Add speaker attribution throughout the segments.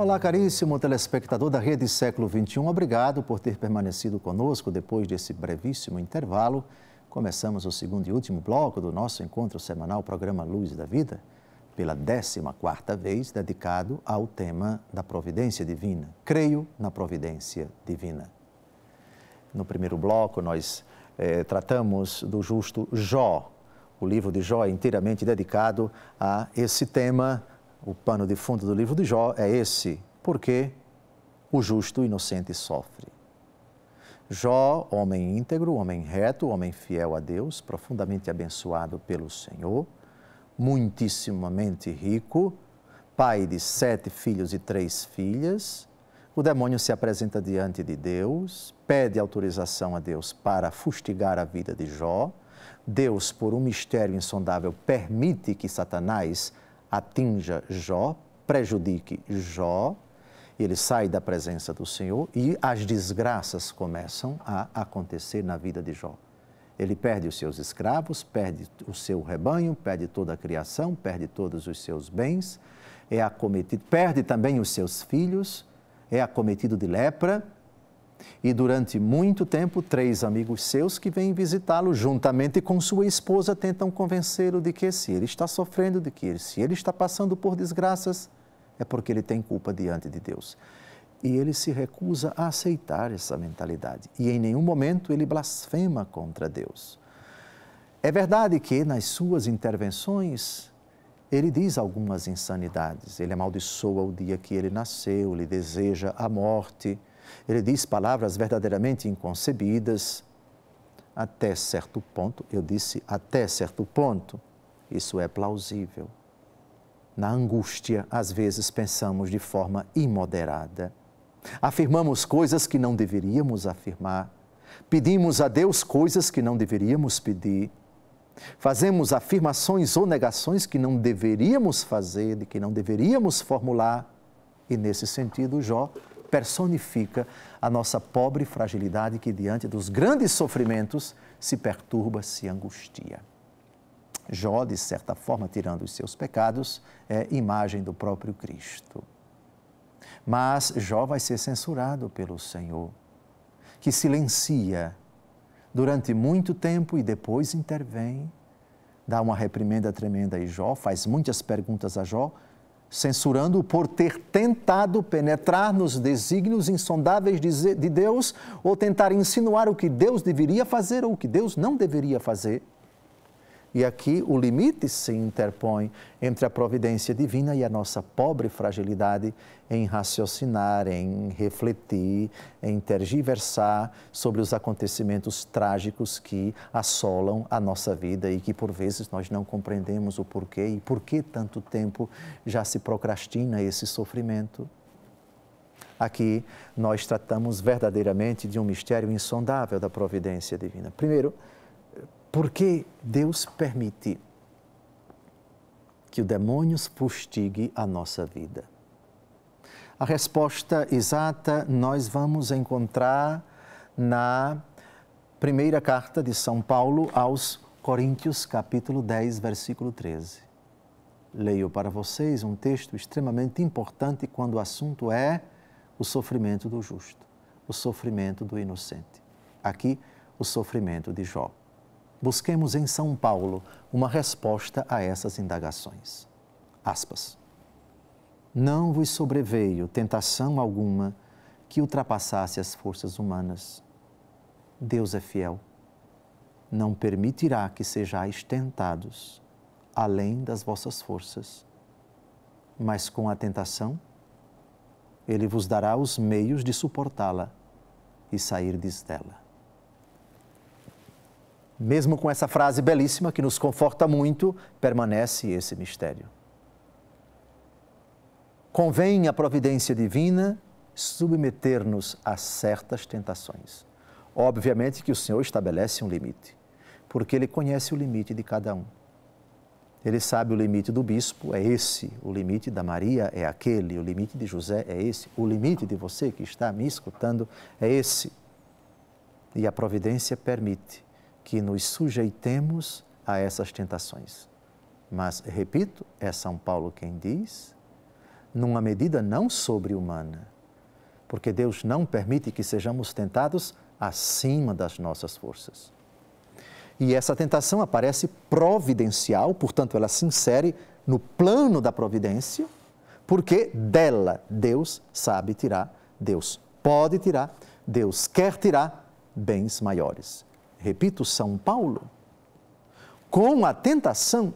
Speaker 1: Olá, caríssimo telespectador da Rede Século XXI. Obrigado por ter permanecido conosco depois desse brevíssimo intervalo. Começamos o segundo e último bloco do nosso encontro semanal, programa Luz da Vida, pela 14ª vez, dedicado ao tema da providência divina. Creio na providência divina. No primeiro bloco, nós tratamos do justo Jó. O livro de Jó é inteiramente dedicado a esse tema. O pano de fundo do livro de Jó é esse: porque o justo inocente sofre. Jó, homem íntegro, homem reto, homem fiel a Deus, profundamente abençoado pelo Senhor, muitíssimamente rico, pai de 7 filhos e 3 filhas. O demônio se apresenta diante de Deus, pede autorização a Deus para fustigar a vida de Jó. Deus, por um mistério insondável, permite que Satanás atinja Jó, prejudique Jó. Ele sai da presença do Senhor e as desgraças começam a acontecer na vida de Jó. Ele perde os seus escravos, perde o seu rebanho, perde toda a criação, perde todos os seus bens, é acometido, perde também os seus filhos, é acometido de lepra. E durante muito tempo, 3 amigos seus que vêm visitá-lo, juntamente com sua esposa, tentam convencê-lo de que se ele está sofrendo, se ele está passando por desgraças, é porque ele tem culpa diante de Deus. E ele se recusa a aceitar essa mentalidade. E em nenhum momento ele blasfema contra Deus. É verdade que nas suas intervenções ele diz algumas insanidades. Ele amaldiçoa o dia que ele nasceu, lhe deseja a morte. Ele diz palavras verdadeiramente inconcebidas. Até certo ponto, eu disse até certo ponto, isso é plausível. Na angústia, às vezes pensamos de forma imoderada. Afirmamos coisas que não deveríamos afirmar. Pedimos a Deus coisas que não deveríamos pedir. Fazemos afirmações ou negações que não deveríamos fazer, de que não deveríamos formular. E nesse sentido, Jó personifica a nossa pobre fragilidade que, diante dos grandes sofrimentos, se perturba, se angustia. Jó, de certa forma, tirando os seus pecados, é imagem do próprio Cristo. Mas Jó vai ser censurado pelo Senhor, que silencia durante muito tempo e depois intervém, dá uma reprimenda tremenda a Jó, faz muitas perguntas a Jó, censurando-o por ter tentado penetrar nos desígnios insondáveis de Deus ou tentar insinuar o que Deus deveria fazer ou o que Deus não deveria fazer. E aqui o limite se interpõe entre a providência divina e a nossa pobre fragilidade em raciocinar, em refletir, em tergiversar sobre os acontecimentos trágicos que assolam a nossa vida e que por vezes nós não compreendemos o porquê e por que tanto tempo já se procrastina esse sofrimento. Aqui nós tratamos verdadeiramente de um mistério insondável da providência divina. Primeiro, por que Deus permite que o demônio fustigue a nossa vida? A resposta exata nós vamos encontrar na primeira carta de São Paulo aos Coríntios, capítulo 10, versículo 13. Leio para vocês um texto extremamente importante quando o assunto é o sofrimento do justo, o sofrimento do inocente. Aqui, o sofrimento de Jó. Busquemos em São Paulo uma resposta a essas indagações. Aspas. Não vos sobreveio tentação alguma que ultrapassasse as forças humanas. Deus é fiel. Não permitirá que sejais tentados além das vossas forças. Mas com a tentação, Ele vos dará os meios de suportá-la e sairdes dela. Mesmo com essa frase belíssima que nos conforta muito, permanece esse mistério. Convém à providência divina submeter-nos a certas tentações. Obviamente que o Senhor estabelece um limite, porque Ele conhece o limite de cada um. Ele sabe o limite do bispo, é esse, o limite da Maria é aquele, o limite de José é esse, o limite de você que está me escutando é esse. E a providência permite que nos sujeitemos a essas tentações. Mas, repito, é São Paulo quem diz, numa medida não sobre-humana, porque Deus não permite que sejamos tentados acima das nossas forças. E essa tentação aparece providencial, portanto, ela se insere no plano da providência, porque dela Deus sabe tirar, Deus pode tirar, Deus quer tirar bens maiores. Repito, São Paulo, com a tentação,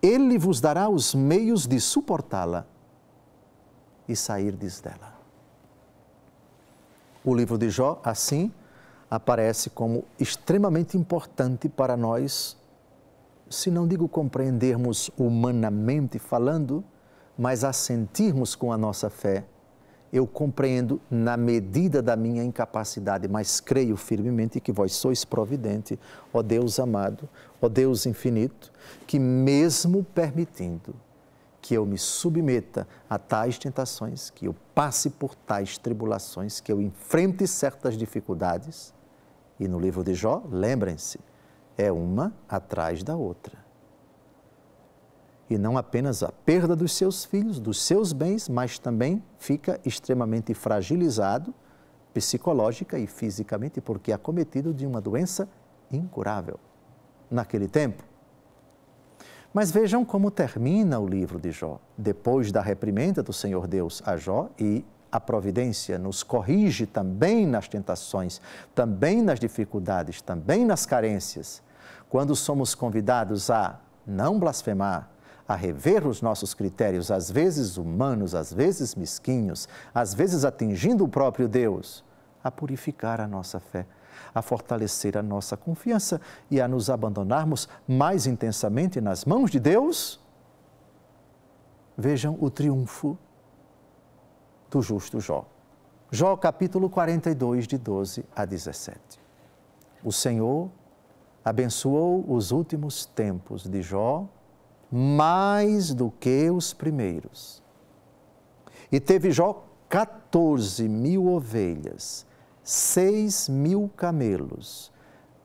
Speaker 1: Ele vos dará os meios de suportá-la e sairdes dela. O livro de Jó, assim, aparece como extremamente importante para nós, se não digo compreendermos humanamente falando, mas a sentirmos com a nossa fé. Eu compreendo na medida da minha incapacidade, mas creio firmemente que vós sois providente, ó Deus amado, ó Deus infinito, que mesmo permitindo que eu me submeta a tais tentações, que eu passe por tais tribulações, que eu enfrente certas dificuldades, e no livro de Jó, lembrem-se, é uma atrás da outra. E não apenas a perda dos seus filhos, dos seus bens, mas também fica extremamente fragilizado, psicológica e fisicamente, porque é acometido de uma doença incurável naquele tempo. Mas vejam como termina o livro de Jó. Depois da reprimenda do Senhor Deus a Jó, e a providência nos corrige também nas tentações, também nas dificuldades, também nas carências, quando somos convidados a não blasfemar, a rever os nossos critérios, às vezes humanos, às vezes mesquinhos, às vezes atingindo o próprio Deus, a purificar a nossa fé, a fortalecer a nossa confiança e a nos abandonarmos mais intensamente nas mãos de Deus. Vejam o triunfo do justo Jó. Jó, capítulo 42, de 12 a 17. O Senhor abençoou os últimos tempos de Jó mais do que os primeiros. E teve Jó 14.000 ovelhas, 6.000 camelos,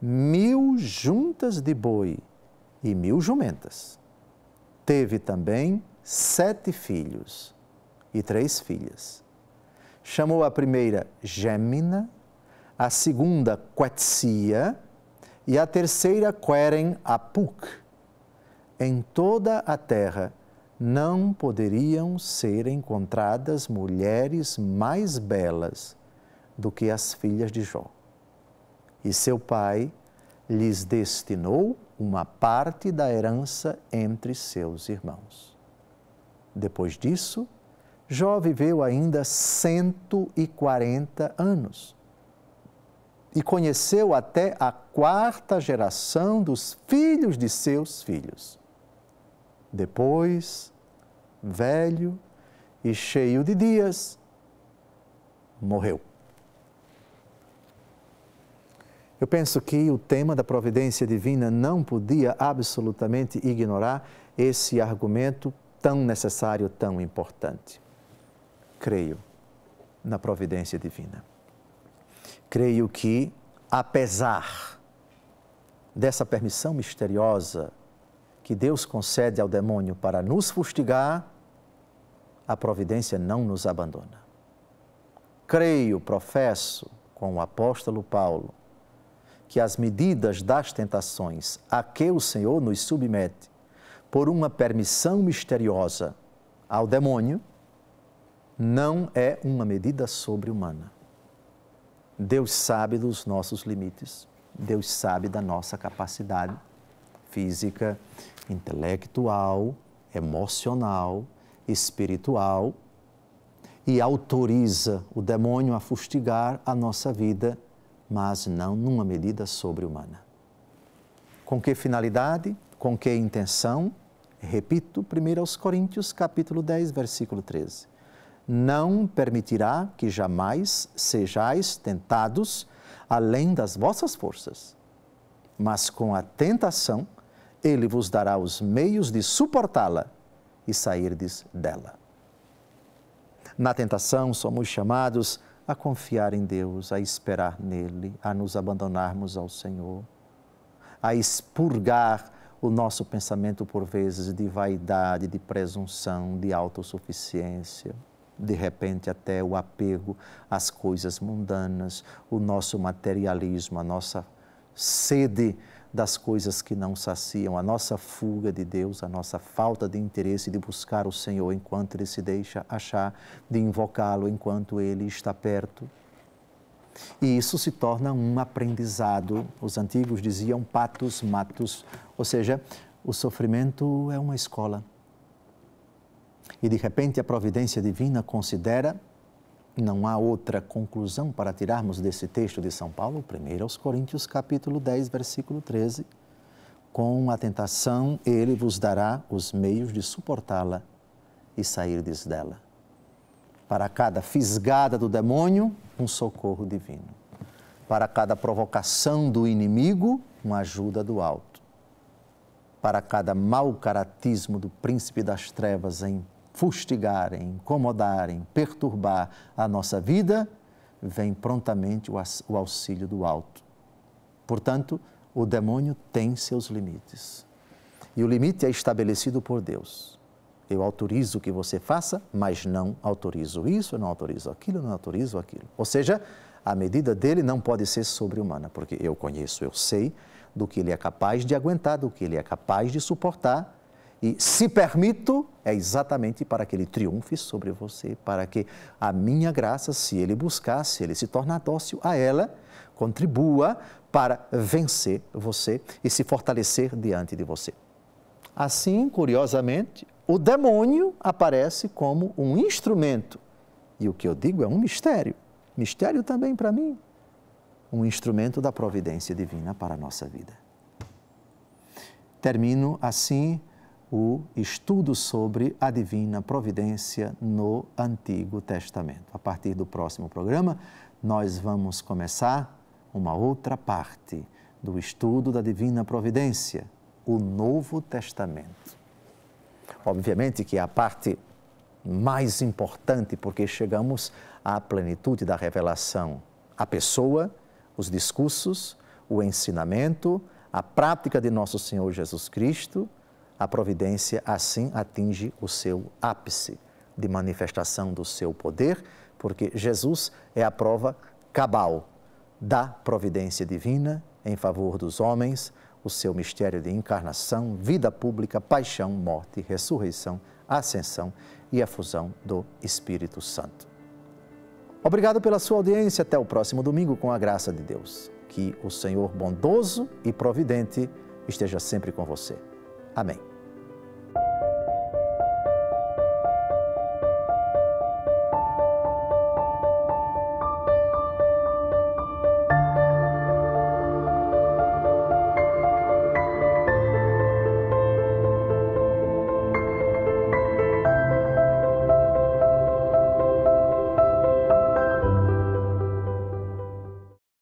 Speaker 1: 1.000 juntas de boi e 1.000 jumentas. Teve também 7 filhos e 3 filhas. Chamou a primeira Gémina, a segunda Quetsia e a terceira Queren Apuk. Em toda a terra não poderiam ser encontradas mulheres mais belas do que as filhas de Jó. E seu pai lhes destinou uma parte da herança entre seus irmãos. Depois disso, Jó viveu ainda 140 anos e conheceu até a 4ª geração dos filhos de seus filhos. Depois, velho e cheio de dias, morreu. Eu penso que o tema da providência divina não podia absolutamente ignorar esse argumento tão necessário, tão importante. Creio na providência divina. Creio que, apesar dessa permissão misteriosa que Deus concede ao demônio para nos fustigar, a providência não nos abandona. Creio, professo, com o apóstolo Paulo, que as medidas das tentações a que o Senhor nos submete por uma permissão misteriosa ao demônio não é uma medida sobre-humana. Deus sabe dos nossos limites, Deus sabe da nossa capacidade física, intelectual, emocional, espiritual e autoriza o demônio a fustigar a nossa vida, mas não numa medida sobre-humana. Com que finalidade? Com que intenção? Repito, 1 Coríntios, capítulo 10, versículo 13. Não permitirá que jamais sejais tentados além das vossas forças, mas com a tentação Ele vos dará os meios de suportá-la e sairdes dela. Na tentação somos chamados a confiar em Deus, a esperar nele, a nos abandonarmos ao Senhor, a expurgar o nosso pensamento, por vezes, de vaidade, de presunção, de autossuficiência, de repente até o apego às coisas mundanas, o nosso materialismo, a nossa sede das coisas que não saciam, a nossa fuga de Deus, a nossa falta de interesse de buscar o Senhor enquanto Ele se deixa achar, de invocá-lo enquanto Ele está perto. E isso se torna um aprendizado. Os antigos diziam patus matus, ou seja, o sofrimento é uma escola. E de repente a providência divina considera, não há outra conclusão para tirarmos desse texto de São Paulo, 1 aos Coríntios, capítulo 10, versículo 13, com a tentação Ele vos dará os meios de suportá-la e sairdes dela. Para cada fisgada do demônio, um socorro divino. Para cada provocação do inimigo, uma ajuda do alto. Para cada mau caratismo do príncipe das trevas em fustigar, em incomodar, em perturbar a nossa vida, vem prontamente o auxílio do alto. Portanto, o demônio tem seus limites. E o limite é estabelecido por Deus. Eu autorizo que você faça, mas não autorizo isso, não autorizo aquilo, não autorizo aquilo. Ou seja, a medida dele não pode ser sobre-humana, porque eu conheço, eu sei do que ele é capaz de aguentar, do que ele é capaz de suportar. E se permito, é exatamente para que ele triunfe sobre você, para que a minha graça, se ele buscar, se ele se tornar dócil a ela, contribua para vencer você e se fortalecer diante de você. Assim, curiosamente, o demônio aparece como um instrumento. E o que eu digo é um mistério. Mistério também para mim. Um instrumento da providência divina para a nossa vida. Termino assim o estudo sobre a divina providência no Antigo Testamento. A partir do próximo programa, nós vamos começar uma outra parte do estudo da divina providência, o Novo Testamento. Obviamente que é a parte mais importante, porque chegamos à plenitude da revelação. A pessoa, os discursos, o ensinamento, a prática de nosso Senhor Jesus Cristo, a providência assim atinge o seu ápice de manifestação do seu poder, porque Jesus é a prova cabal da providência divina em favor dos homens, o seu mistério de encarnação, vida pública, paixão, morte, ressurreição, ascensão e a fusão do Espírito Santo. Obrigado pela sua audiência. Até o próximo domingo, com a graça de Deus. Que o Senhor bondoso e providente esteja sempre com você. Amém.